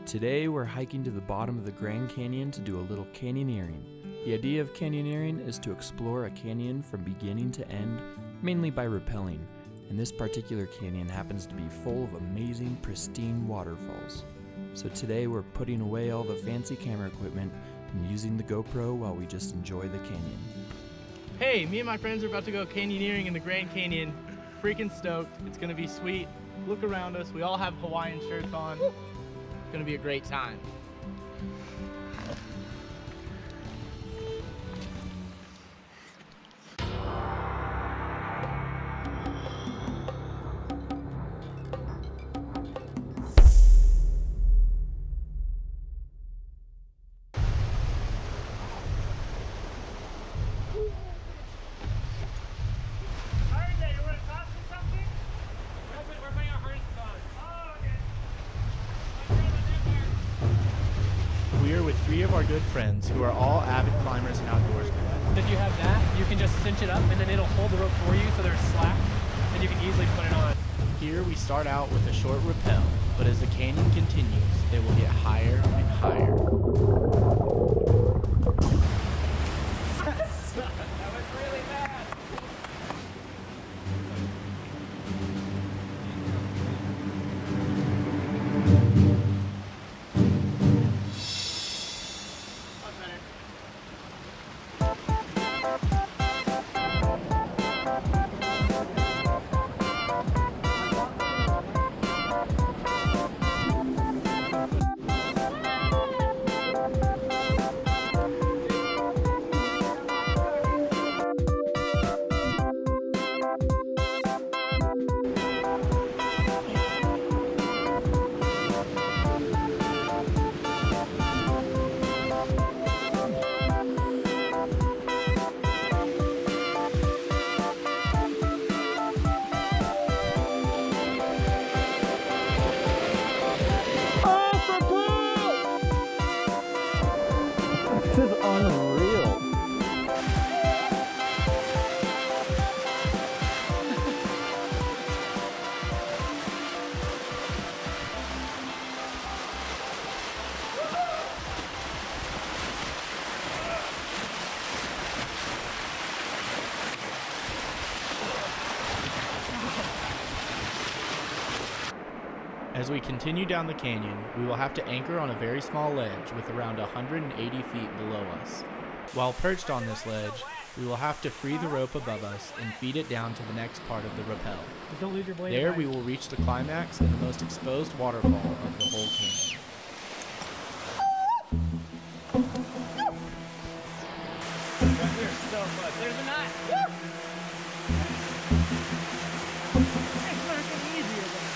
Today we're hiking to the bottom of the Grand Canyon to do a little canyoneering. The idea of canyoneering is to explore a canyon from beginning to end, mainly by rappelling, and this particular canyon happens to be full of amazing, pristine waterfalls. So today we're putting away all the fancy camera equipment and using the GoPro while we just enjoy the canyon. Hey, me and my friends are about to go canyoneering in the Grand Canyon. Freaking stoked. It's gonna be sweet. Look around us. We all have Hawaiian shirts on. It's gonna be a great time. We are with 3 of our good friends who are all avid climbers and outdoorsmen. If you have that, you can just cinch it up and then it'll hold the rope for you so there's slack and you can easily put it on. Here we start out with a short rappel, but as the canyon continues, it will get higher and higher. That was really bad. This is unreal. As we continue down the canyon, we will have to anchor on a very small ledge with around 180 feet below us. While perched on this ledge, we will have to free the rope above us and feed it down to the next part of the rappel. Don't lose your blade. There we will reach the climax and the most exposed waterfall of the whole canyon. We're so close. There's a knot. It's working easier than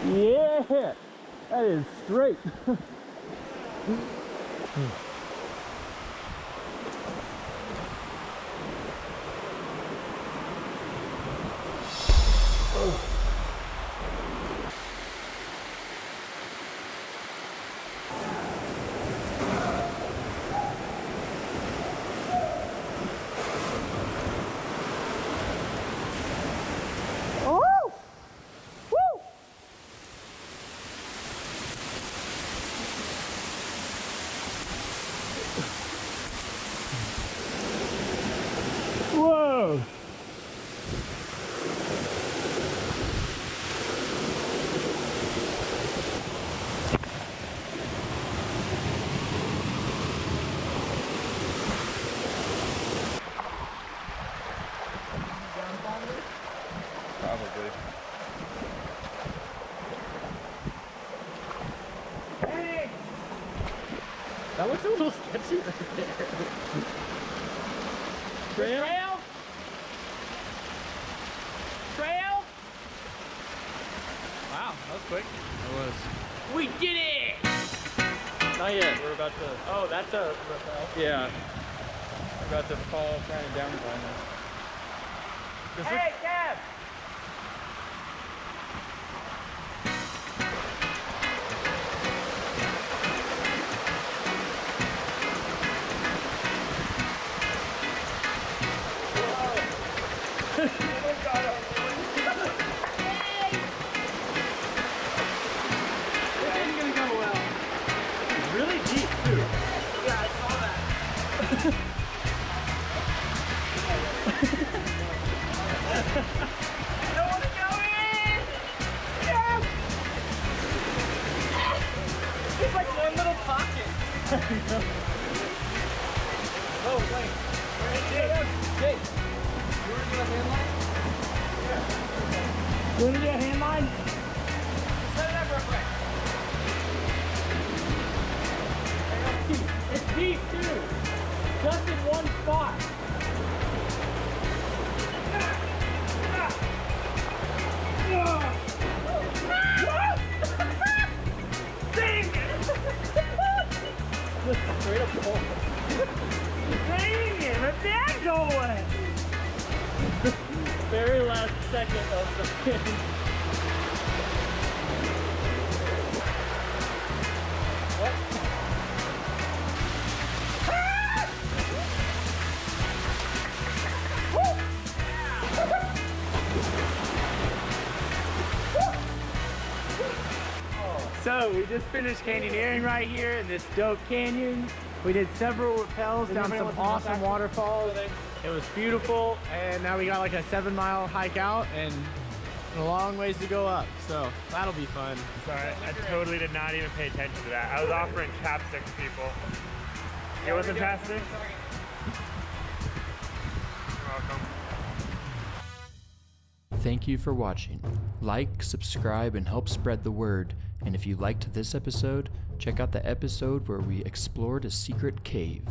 Yeah, that is straight. That looks a little sketchy right there. Trail? Trail? Wow, that was quick. It was. We did it! Not yet. We're about to. Oh, that's a rappel. Yeah. We're about to fall kind of down behind us. Hey, Kev! Really deep too. Yeah, I saw that. I don't want to go in! Yes! It's like one little pocket. Oh, wait. Hey, you want to do a hand line? Yeah. You want to do a hand line? Set it up real quick. It's deep too. Just in one spot. Dang it! Just straight up hole. Dang it! My dad going. Very last second of the pin. So we just finished canyoneering right here in this dope canyon. We did several rappels down some awesome waterfalls. It was beautiful, and now we got like a 7-mile hike out and a long ways to go up. So that'll be fun. Sorry, I totally did not even pay attention to that. I was offering chapstick to people. It wasn't chapstick? You're welcome. Thank you for watching. Like, subscribe, and help spread the word. And if you liked this episode, check out the episode where we explored a secret cave.